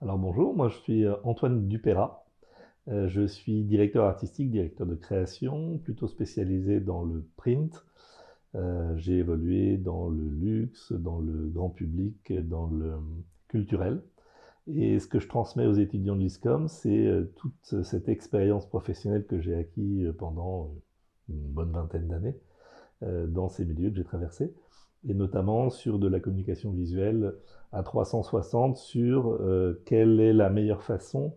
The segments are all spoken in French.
Alors bonjour, moi je suis Antoine Dupeyrat. Je suis directeur artistique, directeur de création, plutôt spécialisé dans le print. J'ai évolué dans le luxe, dans le grand public, dans le culturel. Et ce que je transmets aux étudiants de l'ISCOM, c'est toute cette expérience professionnelle que j'ai acquis pendant une bonne vingtaine d'années dans ces milieux que j'ai traversés, et notamment sur de la communication visuelle à 360, sur quelle est la meilleure façon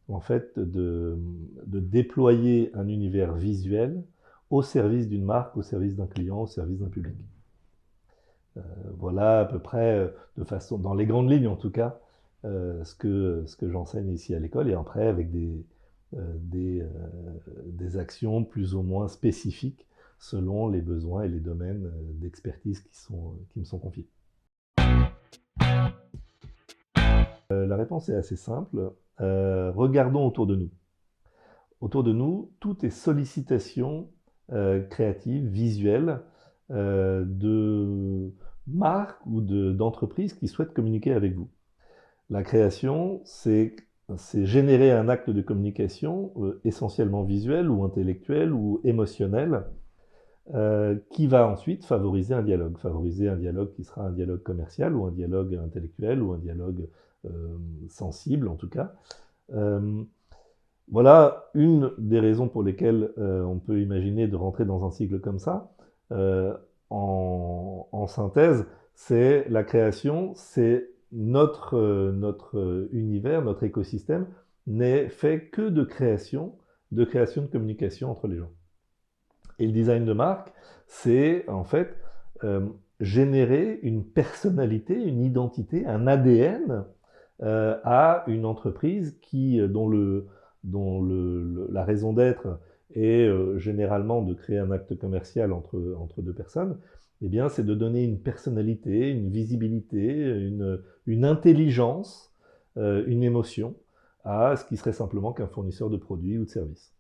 en fait de déployer un univers visuel au service d'une marque, au service d'un client, au service d'un public. Voilà à peu près, de façon, dans les grandes lignes en tout cas, ce que j'enseigne ici à l'école, et après avec des actions plus ou moins spécifiques selon les besoins et les domaines d'expertise qui me sont confiés. La réponse est assez simple. Regardons autour de nous. Autour de nous, tout est sollicitation créative, visuelle, de marques ou d'entreprises qui souhaitent communiquer avec vous. La création, c'est générer un acte de communication essentiellement visuel ou intellectuel ou émotionnel, qui va ensuite favoriser un dialogue qui sera un dialogue commercial ou un dialogue intellectuel ou un dialogue sensible en tout cas. Voilà une des raisons pour lesquelles on peut imaginer de rentrer dans un cycle comme ça. En synthèse, c'est la création, c'est notre univers, notre écosystème n'est fait que de création de communication entre les gens. Et le design de marque, c'est en fait générer une personnalité, une identité, un ADN à une entreprise dont la raison d'être est généralement de créer un acte commercial entre deux personnes. Eh bien, c'est de donner une personnalité, une visibilité, une intelligence, une émotion à ce qui serait simplement qu'un fournisseur de produits ou de services.